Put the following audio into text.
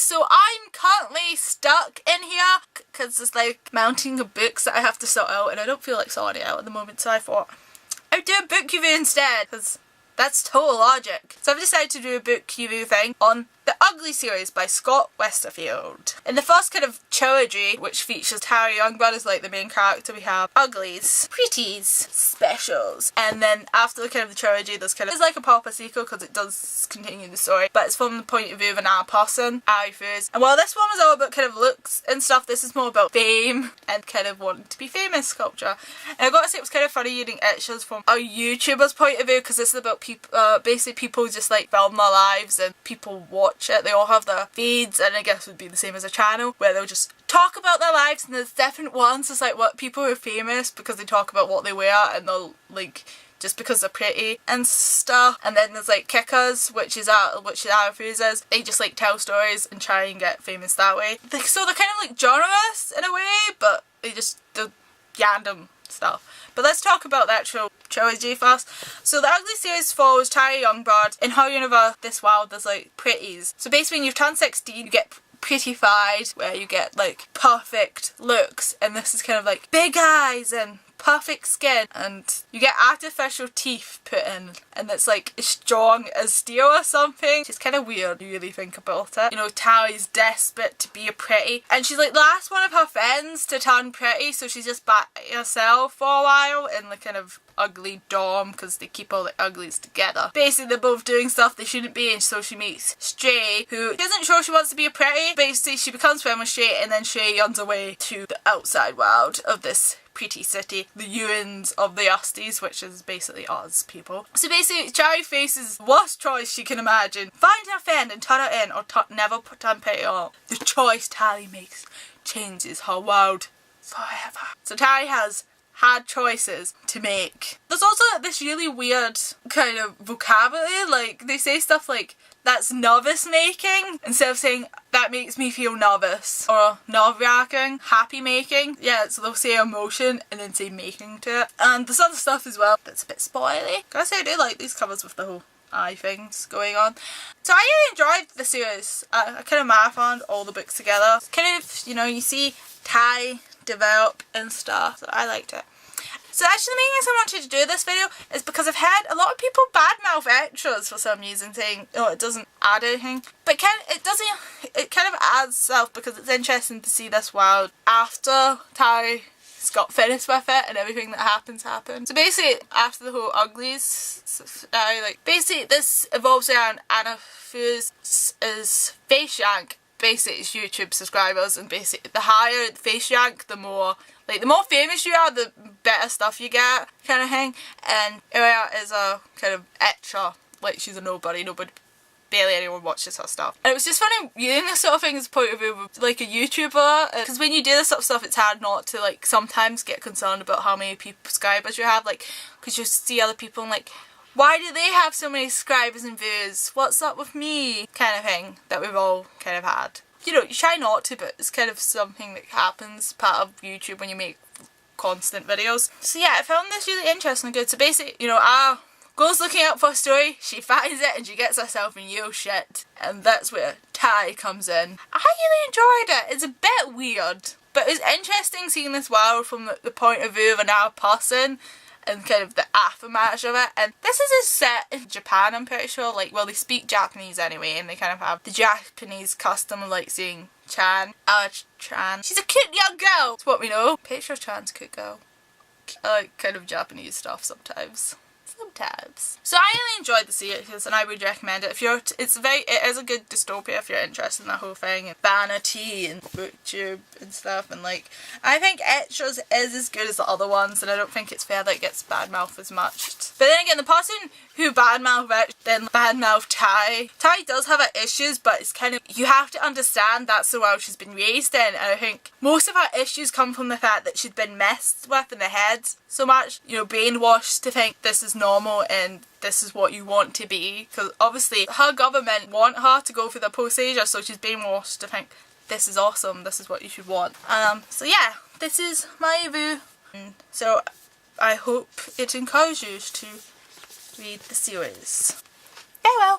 so I'm currently stuck in here because there's like mounting of books that I have to sort out, and I don't feel like sorting it out at the moment, so I thought I'd do a book review instead, because that's total logic. So I've decided to do a book review thing on the Uglies series by Scott Westerfield. In the first kind of trilogy, which features Tara Youngblood as like the main character, we have Uglies, Pretties, Specials, and then after the kind of the trilogy there's kind of, it's like a proper sequel because it does continue the story, but it's from the point of view of another person, Ari Furs. And while this one was all about kind of looks and stuff, this is more about fame and kind of wanting to be famous sculpture. And I gotta say, it was kind of funny reading extras from a YouTuber's point of view, because this is about people, basically people just like film their lives and people watch it. They all have their feeds, and I guess it would be the same as a channel where they'll just talk about their lives, and there's different ones. There's like what people who are famous because they talk about what they wear, and they'll like just because they're pretty and stuff. And then there's like Kickers, which is Ari Furs. They just like tell stories and try and get famous that way. So they're kind of like journalists in a way, but they're random stuff. But let's talk about the actual trilogy first. So the Ugly series follows Tara Youngblood. In her universe, this world, there's like pretties. So basically when you've turned 16, you get prettified, where you get like perfect looks, and this is kind of like big eyes and perfect skin, and you get artificial teeth put in, and it's like as strong as steel or something. It's kind of weird, you really think about it. You know, Tara's desperate to be a pretty, and she's like the last one of her friends to turn pretty, so she's just by herself for a while in the kind of ugly dorm, because they keep all the uglies together. Basically they're both doing stuff they shouldn't be, and so she meets Stray, who isn't sure she wants to be a pretty. Basically she becomes friends with Stray, and then Stray runs away to the outside world of this pretty city, the Ewans of the Usties, which is basically us people. So basically Cherry faces the worst choice she can imagine: find her friend and turn her in, or never turn pretty at all. The choice Tally makes changes her world forever. So Tally has hard choices to make. There's also this really weird kind of vocabulary, like they say stuff like that's nervous making instead of saying that makes me feel nervous, or nerve-wracking, happy making. Yeah, so they'll say emotion and then say making to it. And there's other stuff as well that's a bit spoily. Gotta say I do like these covers with the whole eye things going on. So I really enjoyed the series. I kind of marathoned all the books together. Kind of, you know, you see Ty develop and stuff, so I liked it. So actually the main reason I wanted to do this video is because I've had a lot of people badmouth extras for some reason, saying, oh, it doesn't add anything. But it kind of adds stuff, because it's interesting to see this world after Ty's got finished with it and everything that happens. So basically after the whole Uglies, basically this evolves around Anna Furs' face rank. Basically it's YouTube subscribers, and basically the higher the face rank, the more famous you are, the better stuff you get, kind of thing. And Ira is a kind of etcher, like she's a nobody, barely anyone watches her stuff. And it was just funny reading this sort of thing as a point of view of like a YouTuber, because when you do this sort of stuff it's hard not to like sometimes get concerned about how many subscribers you have, like because you see other people and like, why do they have so many subscribers and views? What's up with me? Kind of thing that we've all kind of had. You know, you try not to, but it's kind of something that happens part of YouTube when you make constant videos. So yeah, I found this really interesting and good. So basically, you know, goes looking out for a story, she finds it and she gets herself in real shit. And that's where Ty comes in. I really enjoyed it. It's a bit weird, but it's interesting seeing this world from the point of view of another person, and kind of the aftermath of it. And this is set in Japan, I'm pretty sure. Like, well, they speak Japanese anyway, and they kind of have the Japanese custom of like saying Chan. Chan. She's a cute young girl! That's what we know. Pretty sure Chan's a cute girl. I like kind of Japanese stuff sometimes. So I really enjoyed the series, and I would recommend it. It is a good dystopia if you're interested in that whole thing, and vanity and booktube and stuff, and like, I think Extras is as good as the other ones, and I don't think it's fair that it gets badmouthed as much. But then again, the person who badmouthed Ty. Ty does have her issues, but it's kind of, you have to understand that's the world she's been raised in, and I think most of her issues come from the fact that she's been messed with in the head so much, you know, brainwashed to think this is normal and this is what you want to be, because obviously her government want her to go through the procedure, so she's brainwashed to think this is awesome, this is what you should want. So yeah, this is my review, so I hope it encourages you to read the series. Farewell!